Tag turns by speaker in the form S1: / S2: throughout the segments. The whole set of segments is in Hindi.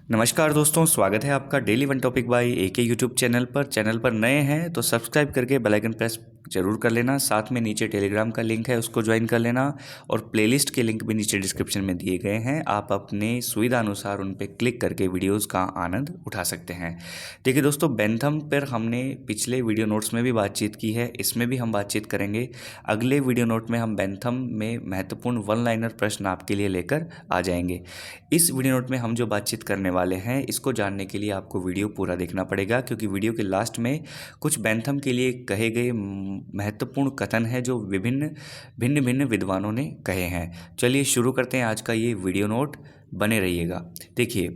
S1: नमस्कार दोस्तों, स्वागत है आपका daily one topic by AK YouTube channel पर नए हैं तो सब्सक्राइब करके बेल आइकन प्रेस जरूर कर लेना। साथ में नीचे टेलीग्राम का लिंक है, उसको ज्वाइन कर लेना और प्लेलिस्ट के लिंक भी नीचे डिस्क्रिप्शन में दिए गए हैं। आप अपने सुविधा अनुसार उन पर क्लिक करके वीडियोज़ का आनंद उठा सकते हैं। देखिए दोस्तों, बेंथम पर हमने पिछले वीडियो नोट्स में भी बातचीत की है, इसमें भी हम बातचीत करेंगे। अगले वीडियो नोट में हम बेंथम में महत्वपूर्ण वन लाइनर प्रश्न आपके लिए लेकर आ जाएंगे। इस वीडियो नोट में हम जो बातचीत करने वाले हैं, इसको जानने के लिए आपको वीडियो पूरा देखना पड़ेगा, क्योंकि वीडियो के लास्ट में कुछ बेंथम के लिए कहे गए महत्वपूर्ण कथन है जो भिन्न भिन्न विद्वानों ने कहे हैं। चलिए शुरू करते हैं आज का ये वीडियो नोट, बने रहिएगा। देखिए,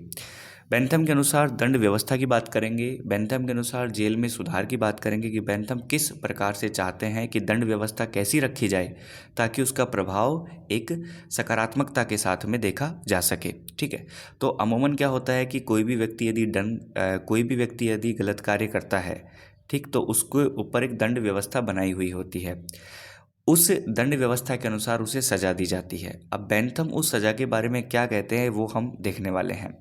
S1: बेंथम के अनुसार दंड व्यवस्था की बात करेंगे, बेंथम के अनुसार जेल में सुधार की बात करेंगे कि बेंथम किस प्रकार से चाहते हैं कि दंड व्यवस्था कैसी रखी जाए ताकि उसका प्रभाव एक सकारात्मकता के साथ में देखा जा सके। ठीक है, तो अमूमन क्या होता है कि कोई भी व्यक्ति यदि गलत कार्य करता है, ठीक, तो उसके ऊपर एक दंड व्यवस्था बनाई हुई होती है। उस दंड व्यवस्था के अनुसार उसे सजा दी जाती है। अब बेंथम उस सजा के बारे में क्या कहते हैं वो हम देखने वाले हैं।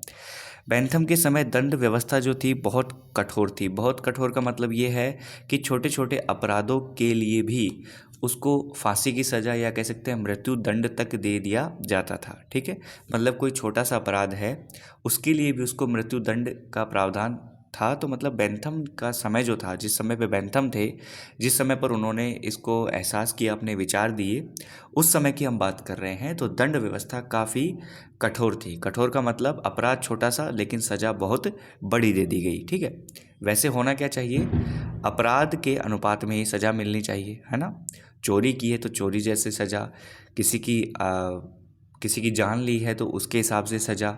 S1: बेंथम के समय दंड व्यवस्था जो थी बहुत कठोर थी। बहुत कठोर का मतलब ये है कि छोटे छोटे अपराधों के लिए भी उसको फांसी की सज़ा या कह सकते हैं मृत्यु दंड तक दे दिया जाता था। ठीक है, मतलब कोई छोटा सा अपराध है उसके लिए भी उसको मृत्यु दंड का प्रावधान था। तो मतलब बेंथम का समय जो था, जिस समय पे बेंथम थे, जिस समय पर उन्होंने इसको एहसास किया, अपने विचार दिए, उस समय की हम बात कर रहे हैं। तो दंड व्यवस्था काफ़ी कठोर थी। कठोर का मतलब अपराध छोटा सा लेकिन सज़ा बहुत बड़ी दे दी गई। ठीक है, वैसे होना क्या चाहिए, अपराध के अनुपात में ही सज़ा मिलनी चाहिए, है ना। चोरी की है तो चोरी जैसे सज़ा, किसी की जान ली है तो उसके हिसाब से सज़ा,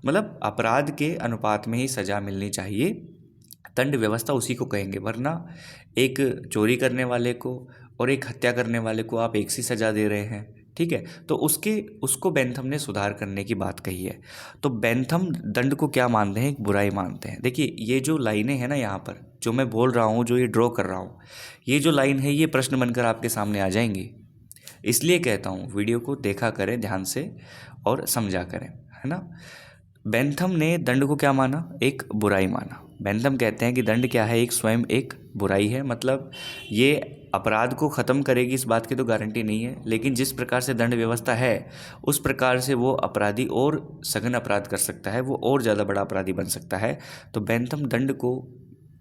S1: मतलब अपराध के अनुपात में ही सज़ा मिलनी चाहिए। दंड व्यवस्था उसी को कहेंगे, वरना एक चोरी करने वाले को और एक हत्या करने वाले को आप एक सी सज़ा दे रहे हैं। ठीक है, तो उसको बेंथम ने सुधार करने की बात कही है। तो बेंथम दंड को क्या मानते हैं, एक बुराई मानते हैं। देखिए, ये जो लाइनें हैं ना, यहाँ पर जो मैं बोल रहा हूँ, जो ये ड्रॉ कर रहा हूँ, ये जो लाइन है ये प्रश्न बनकर आपके सामने आ जाएंगी। इसलिए कहता हूँ वीडियो को देखा करें ध्यान से और समझा करें, है ना। बेंथम ने दंड को क्या माना, एक बुराई माना। बेंथम कहते हैं कि दंड क्या है, एक स्वयं एक बुराई है। मतलब ये अपराध को ख़त्म करेगी इस बात की तो गारंटी नहीं है, लेकिन जिस प्रकार से दंड व्यवस्था है उस प्रकार से वो अपराधी और सघन अपराध कर सकता है, वो और ज़्यादा बड़ा अपराधी बन सकता है। तो बेंथम दंड को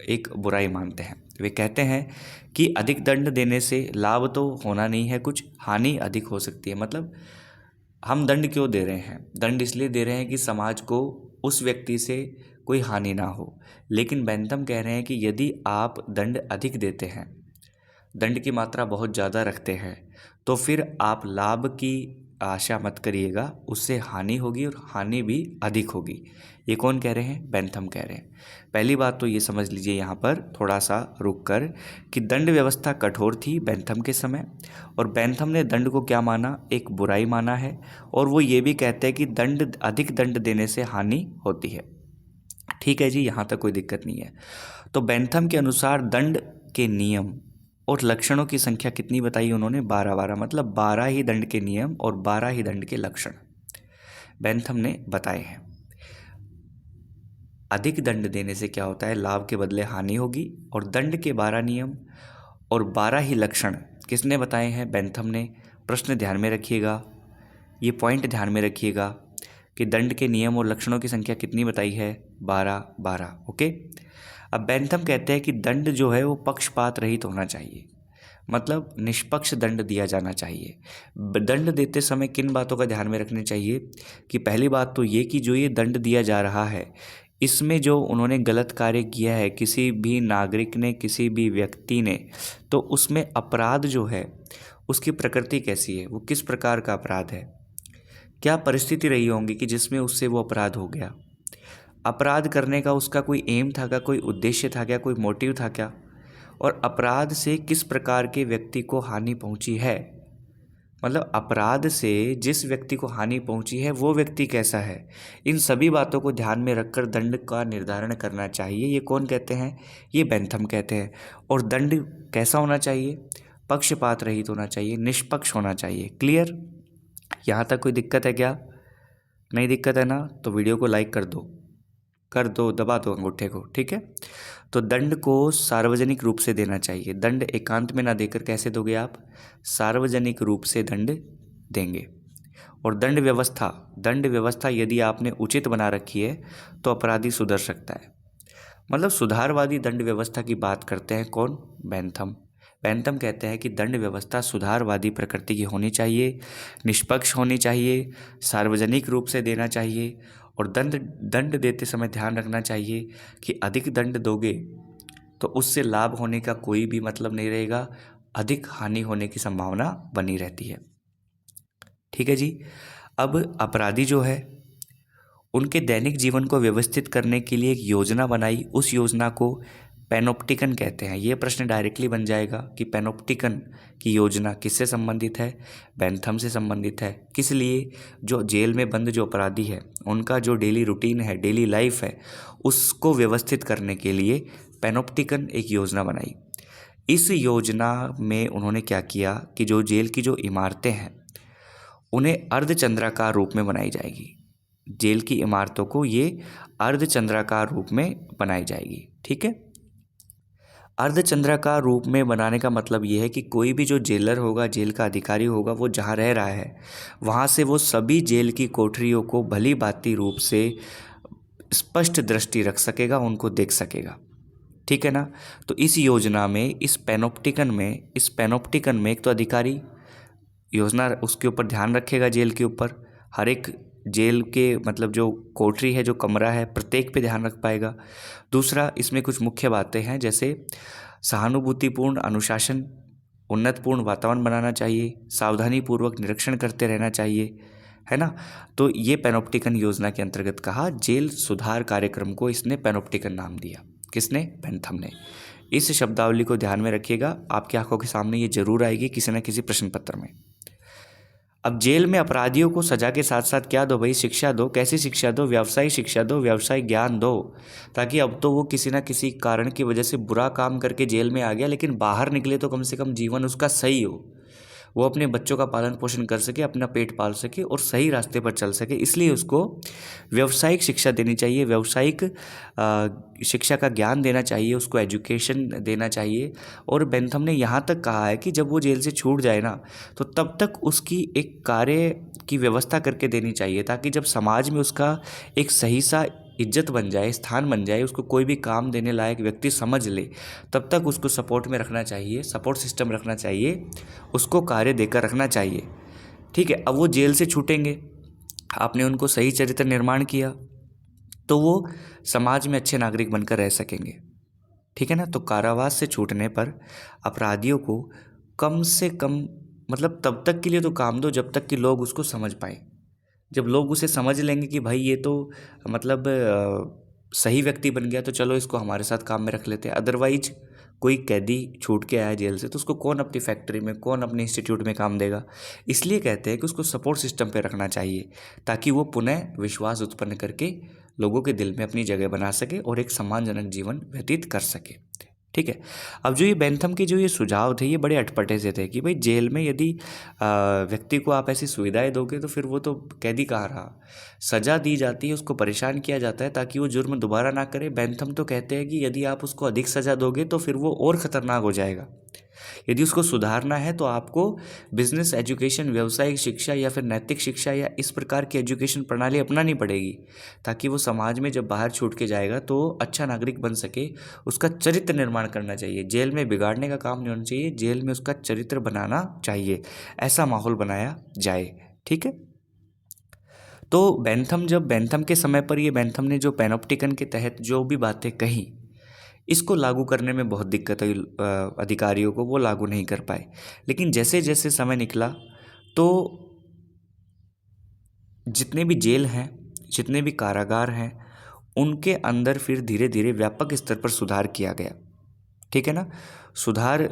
S1: एक बुराई मानते हैं। वे कहते हैं कि अधिक दंड देने से लाभ तो होना नहीं है, कुछ हानि अधिक हो सकती है। मतलब हम दंड क्यों दे रहे हैं, दंड इसलिए दे रहे हैं कि समाज को उस व्यक्ति से कोई हानि ना हो। लेकिन बेंथम कह रहे हैं कि यदि आप दंड अधिक देते हैं, दंड की मात्रा बहुत ज़्यादा रखते हैं, तो फिर आप लाभ की आशा मत करिएगा, उससे हानि होगी और हानि भी अधिक होगी। ये कौन कह रहे हैं, बेंथम कह रहे हैं। पहली बात तो ये समझ लीजिए यहाँ पर थोड़ा सा रुक कर कि दंड व्यवस्था कठोर थी बेंथम के समय, और बेंथम ने दंड को क्या माना, एक बुराई माना है। और वो ये भी कहते हैं कि अधिक दंड देने से हानि होती है। ठीक है जी, यहाँ तक कोई दिक्कत नहीं है। तो बेंथम के अनुसार दंड के नियम और लक्षणों की संख्या कितनी बताई उन्होंने, 12 मतलब 12 ही दंड के नियम और 12 ही दंड के लक्षण बेंथम ने बताए हैं। अधिक दंड देने से क्या होता है, लाभ के बदले हानि होगी। और दंड के 12 नियम और 12 ही लक्षण किसने बताए हैं, बेंथम ने। प्रश्न ध्यान में रखिएगा, ये पॉइंट ध्यान में रखिएगा कि दंड के नियम और लक्षणों की संख्या कितनी बताई है, 12। ओके। अब बेंथम कहते हैं कि दंड जो है वो पक्षपात रहित होना चाहिए, मतलब निष्पक्ष दंड दिया जाना चाहिए। दंड देते समय किन बातों का ध्यान में रखने चाहिए कि पहली बात तो ये कि जो ये दंड दिया जा रहा है, इसमें जो उन्होंने गलत कार्य किया है किसी भी नागरिक ने, किसी भी व्यक्ति ने, तो उसमें अपराध जो है उसकी प्रकृति कैसी है, वो किस प्रकार का अपराध है, क्या परिस्थिति रही होंगी कि जिसमें उससे वो अपराध हो गया। अपराध करने का उसका कोई एम था क्या, कोई उद्देश्य था क्या, कोई मोटिव था क्या, और अपराध से किस प्रकार के व्यक्ति को हानि पहुंची है। मतलब अपराध से जिस व्यक्ति को हानि पहुंची है वो व्यक्ति कैसा है, इन सभी बातों को ध्यान में रखकर दंड का निर्धारण करना चाहिए। ये कौन कहते हैं, ये बेंथम कहते हैं। और दंड कैसा होना चाहिए, पक्षपात रहित होना चाहिए, निष्पक्ष होना चाहिए। क्लियर, यहाँ तक कोई दिक्कत है क्या, नहीं दिक्कत है ना, तो वीडियो को लाइक कर दो। कर दो, दबा दो अंगूठे को, ठीक है। तो दंड को सार्वजनिक रूप से देना चाहिए। दंड एकांत में ना देकर कैसे दोगे आप? सार्वजनिक रूप से दंड देंगे। और दंड व्यवस्था यदि आपने उचित बना रखी है तो अपराधी सुधर सकता है। मतलब सुधारवादी दंड व्यवस्था की बात करते हैं कौन? बेंथम। बेंथम कहते हैं कि दंड व्यवस्था सुधारवादी प्रकृति की होनी चाहिए, निष्पक्ष होनी चाहिए, सार्वजनिक रूप से देना चाहिए, और दंड देते समय ध्यान रखना चाहिए कि अधिक दंड दोगे तो उससे लाभ होने का कोई भी मतलब नहीं रहेगा, अधिक हानि होने की संभावना बनी रहती है। ठीक है जी। अब अपराधी जो है उनके दैनिक जीवन को व्यवस्थित करने के लिए एक योजना बनाई, उस योजना को पैनोप्टिकन कहते हैं। ये प्रश्न डायरेक्टली बन जाएगा कि पैनोप्टिकन की योजना किससे संबंधित है? बेंथम से संबंधित है। किस लिए? जो जेल में बंद जो अपराधी है उनका जो डेली रूटीन है, डेली लाइफ है, उसको व्यवस्थित करने के लिए पैनोप्टिकन एक योजना बनाई। इस योजना में उन्होंने क्या किया कि जो जेल की जो इमारतें हैं उन्हें अर्धचंद्राकार रूप में बनाई जाएगी। जेल की इमारतों को ये अर्धचंद्राकार रूप में बनाई जाएगी। ठीक है। अर्धचंद्राकार रूप में बनाने का मतलब ये है कि कोई भी जो जेलर होगा, जेल का अधिकारी होगा, वो जहाँ रह रहा है वहाँ से वो सभी जेल की कोठरियों को भली भांति रूप से स्पष्ट दृष्टि रख सकेगा, उनको देख सकेगा। ठीक है ना। तो इस योजना में, इस पैनोप्टिकन में एक तो अधिकारी योजना उसके ऊपर ध्यान रखेगा, जेल के ऊपर हर एक जेल के मतलब जो कोठरी है, जो कमरा है, प्रत्येक पे ध्यान रख पाएगा। दूसरा, इसमें कुछ मुख्य बातें हैं जैसे सहानुभूतिपूर्ण अनुशासन, उन्नतपूर्ण वातावरण बनाना चाहिए, सावधानीपूर्वक निरीक्षण करते रहना चाहिए, है ना। तो ये पैनोप्टिकन योजना के अंतर्गत कहा, जेल सुधार कार्यक्रम को इसने पैनोप्टिकन नाम दिया। किसने? बेंथम ने। इस शब्दावली को ध्यान में रखिएगा, आपकी आंखों के सामने ये जरूर आएगी किसी न किसी प्रश्न पत्र में। अब जेल में अपराधियों को सजा के साथ साथ क्या दो भाई? शिक्षा दो। कैसी शिक्षा दो? व्यावसायिक शिक्षा दो, व्यावसायिक ज्ञान दो, ताकि अब तो वो किसी ना किसी कारण की वजह से बुरा काम करके जेल में आ गया, लेकिन बाहर निकले तो कम से कम जीवन उसका सही हो, वो अपने बच्चों का पालन पोषण कर सके, अपना पेट पाल सके और सही रास्ते पर चल सके। इसलिए उसको व्यावसायिक शिक्षा देनी चाहिए, व्यावसायिक शिक्षा का ज्ञान देना चाहिए, उसको एजुकेशन देना चाहिए। और बेंथम ने यहाँ तक कहा है कि जब वो जेल से छूट जाए ना, तो तब तक उसकी एक कार्य की व्यवस्था करके देनी चाहिए, ताकि जब समाज में उसका एक सही सा इज्जत बन जाए, स्थान बन जाए, उसको कोई भी काम देने लायक व्यक्ति समझ ले, तब तक उसको सपोर्ट में रखना चाहिए, सपोर्ट सिस्टम रखना चाहिए, उसको कार्य देकर रखना चाहिए। ठीक है। अब वो जेल से छूटेंगे, आपने उनको सही चरित्र निर्माण किया, तो वो समाज में अच्छे नागरिक बनकर रह सकेंगे। ठीक है ना। तो कारावास से छूटने पर अपराधियों को कम से कम मतलब तब तक के लिए तो काम दो जब तक कि लोग उसको समझ पाए। जब लोग उसे समझ लेंगे कि भाई ये तो मतलब सही व्यक्ति बन गया, तो चलो इसको हमारे साथ काम में रख लेते हैं। अदरवाइज कोई कैदी छूट के आया जेल से, तो उसको कौन अपनी फैक्ट्री में, कौन अपने इंस्टीट्यूट में काम देगा। इसलिए कहते हैं कि उसको सपोर्ट सिस्टम पे रखना चाहिए, ताकि वो पुनः विश्वास उत्पन्न करके लोगों के दिल में अपनी जगह बना सके और एक सम्मानजनक जीवन व्यतीत कर सके। ठीक है। अब जो ये बेंथम के जो ये सुझाव थे, ये बड़े अटपटे से थे कि भाई जेल में यदि व्यक्ति को आप ऐसी सुविधाएं दोगे तो फिर वो तो कैदी कहाँ रहा। सज़ा दी जाती है, उसको परेशान किया जाता है ताकि वो जुर्म दोबारा ना करे। बेंथम तो कहते हैं कि यदि आप उसको अधिक सज़ा दोगे तो फिर वो और ख़तरनाक हो जाएगा। यदि उसको सुधारना है तो आपको बिजनेस एजुकेशन, व्यावसायिक शिक्षा या फिर नैतिक शिक्षा या इस प्रकार की एजुकेशन प्रणाली अपनानी पड़ेगी, ताकि वो समाज में जब बाहर छूट के जाएगा तो अच्छा नागरिक बन सके। उसका चरित्र निर्माण करना चाहिए, जेल में बिगाड़ने का काम नहीं होना चाहिए, जेल में उसका चरित्र बनाना चाहिए, ऐसा माहौल बनाया जाए। ठीक है। तो बेंथम के समय पर ये बेंथम ने जो पैनोप्टिकन के तहत जो भी बातें कही, इसको लागू करने में बहुत दिक्कत हुई अधिकारियों को, वो लागू नहीं कर पाए। लेकिन जैसे जैसे समय निकला तो जितने भी जेल हैं, जितने भी कारागार हैं, उनके अंदर फिर धीरे धीरे व्यापक स्तर पर सुधार किया गया। ठीक है ना। सुधार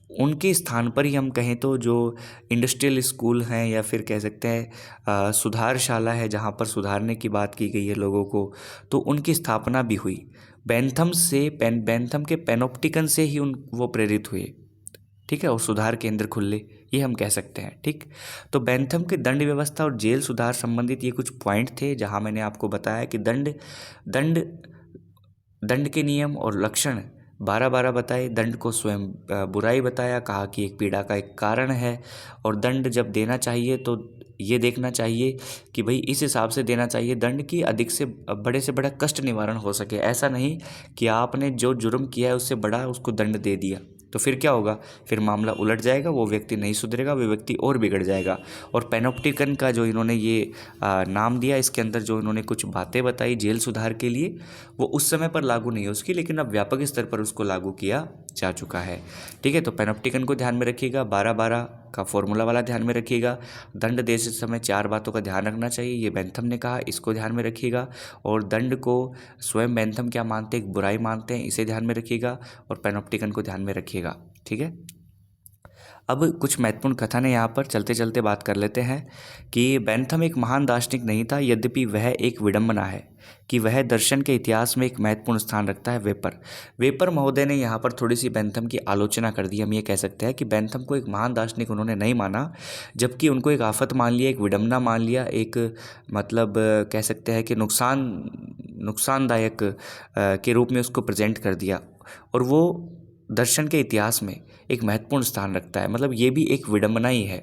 S1: उनके स्थान पर ही हम कहें तो जो इंडस्ट्रियल स्कूल हैं या फिर कह सकते हैं सुधारशाला है, जहाँ पर सुधारने की बात की गई है लोगों को, तो उनकी स्थापना भी हुई। बेंथम के पैनोप्टिकन से ही वो प्रेरित हुए। ठीक है, और सुधार केंद्र खुले, ये हम कह सकते हैं। ठीक, तो बेंथम के दंड व्यवस्था और जेल सुधार संबंधित ये कुछ पॉइंट थे जहां मैंने आपको बताया कि दंड के नियम और लक्षण 12 बताए, दंड को स्वयं बुराई बताया, कहा कि एक पीड़ा का एक कारण है, और दंड जब देना चाहिए तो ये देखना चाहिए कि भाई इस हिसाब से देना चाहिए दंड की अधिक से बड़ा कष्ट निवारण हो सके। ऐसा नहीं कि आपने जो जुर्म किया है उससे बड़ा उसको दंड दे दिया, तो फिर क्या होगा, फिर मामला उलट जाएगा, वो व्यक्ति नहीं सुधरेगा, वो व्यक्ति और बिगड़ जाएगा। और पैनोप्टिकन का जो इन्होंने ये नाम दिया, इसके अंदर जो इन्होंने कुछ बातें बताई जेल सुधार के लिए, वो उस समय पर लागू नहीं है उसकी, लेकिन अब व्यापक स्तर पर उसको लागू किया जा चुका है। ठीक है, तो पैनोप्टिकन को ध्यान में रखिएगा, 12 का फॉर्मूला वाला ध्यान में रखिएगा। दंड देते समय 4 बातों का ध्यान रखना चाहिए, ये बेंथम ने कहा, इसको ध्यान में रखिएगा। और दंड को स्वयं बेंथम क्या मानते हैं, एक बुराई मानते हैं, इसे ध्यान में रखिएगा, और पैनोप्टिकन को ध्यान में रखिएगा। ठीक है, अब कुछ महत्वपूर्ण कथन है यहाँ पर, चलते चलते बात कर लेते हैं कि बेंथम एक महान दार्शनिक नहीं था, यद्यपि वह एक विडंबना है कि वह दर्शन के इतिहास में एक महत्वपूर्ण स्थान रखता है। वेपर महोदय ने यहाँ पर थोड़ी सी बेंथम की आलोचना कर दी। हम ये कह सकते हैं कि बेंथम को एक महान दार्शनिक उन्होंने नहीं माना, जबकि उनको एक आफत मान लिया, एक विडंबना मान लिया, एक मतलब कह सकते हैं कि नुकसानदायक के रूप में उसको प्रेजेंट कर दिया, और वो दर्शन के इतिहास में एक महत्वपूर्ण स्थान रखता है। मतलब ये भी एक विडंबना ही है,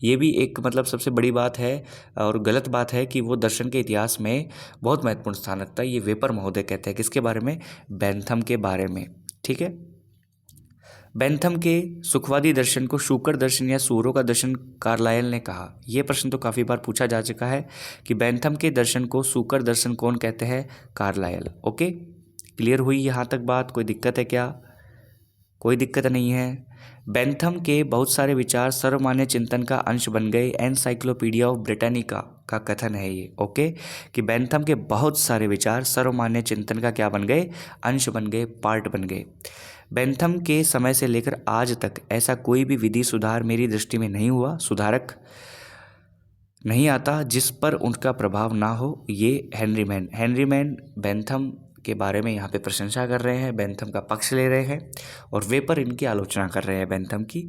S1: ये भी एक मतलब सबसे बड़ी बात है और गलत बात है कि वो दर्शन के इतिहास में बहुत महत्वपूर्ण स्थान रखता है। ये वेपर महोदय कहते हैं किसके बारे में, बेंथम के बारे में। ठीक है, बेंथम के सुखवादी दर्शन को शूकर दर्शन या सूरों का दर्शन कार्लाइल ने कहा। यह प्रश्न तो काफ़ी बार पूछा जा चुका है कि बेंथम के दर्शन को शूकर दर्शन कौन कहते हैं, कार्लाइल। ओके, क्लियर हुई यहाँ तक बात, कोई दिक्कत है क्या, कोई दिक्कत नहीं है। बेंथम के बहुत सारे विचार सर्वमान्य चिंतन का अंश बन गए, एनसाइक्लोपीडिया ऑफ ब्रिटानिका का कथन है ये। ओके, कि बेंथम के बहुत सारे विचार सर्वमान्य चिंतन का क्या बन गए, अंश बन गए, पार्ट बन गए। बेंथम के समय से लेकर आज तक ऐसा कोई भी विधि सुधार मेरी दृष्टि में नहीं हुआ, सुधारक नहीं आता जिस पर उनका प्रभाव ना हो। ये हेनरी मैन बेंथम के बारे में यहाँ पे प्रशंसा कर रहे हैं, बेंथम का पक्ष ले रहे हैं, और वेपर इनकी आलोचना कर रहे हैं बेंथम की।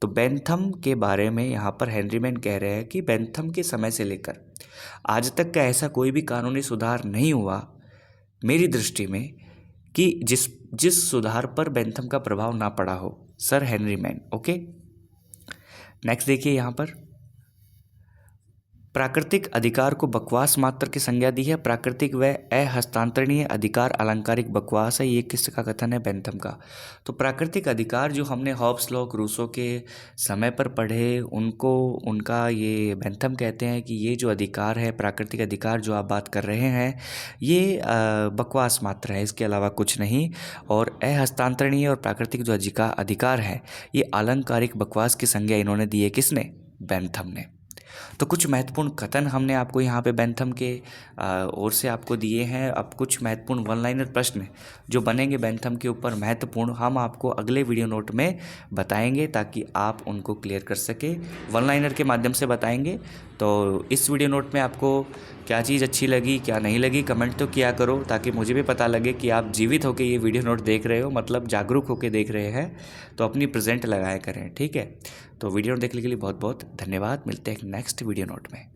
S1: तो बेंथम के बारे में यहाँ पर हेनरी मैन कह रहे हैं कि बेंथम के समय से लेकर आज तक का ऐसा कोई भी कानूनी सुधार नहीं हुआ मेरी दृष्टि में कि जिस सुधार पर बेंथम का प्रभाव ना पड़ा हो, sir Henry man. Okay, next देखिए यहाँ पर, प्राकृतिक अधिकार को बकवास मात्र की संज्ञा दी है। प्राकृतिक व अहस्तांतरणीय अधिकार अलंकारिक बकवास है, ये किसका कथन है, बेंथम का। तो प्राकृतिक अधिकार जो हमने हॉब्स लॉक रूसो के समय पर पढ़े, उनका ये बेंथम कहते हैं कि ये जो अधिकार है, प्राकृतिक अधिकार जो आप बात कर रहे हैं, ये बकवास मात्र है, इसके अलावा कुछ नहीं। और अहस्तांतरणीय और प्राकृतिक जो अधिकार है, ये अलंकारिक बकवास की संज्ञा इन्होंने दी है, किसने, बेंथम ने। तो कुछ महत्वपूर्ण कथन हमने आपको यहाँ पे बेंथम के ओर से आपको दिए हैं। अब कुछ महत्वपूर्ण वन लाइनर प्रश्न जो बनेंगे बेंथम के ऊपर महत्वपूर्ण, हम आपको अगले वीडियो नोट में बताएंगे ताकि आप उनको क्लियर कर सके, वन लाइनर के माध्यम से बताएंगे। तो इस वीडियो नोट में आपको क्या चीज़ अच्छी लगी, क्या नहीं लगी, कमेंट तो किया करो ताकि मुझे भी पता लगे कि आप जीवित होकर ये वीडियो नोट देख रहे हो, मतलब जागरूक होकर देख रहे हैं। तो अपनी प्रेजेंट लगाया करें, ठीक है। तो वीडियो नोट देखने के लिए बहुत बहुत धन्यवाद। मिलते हैं नेक्स्ट वीडियो नोट में।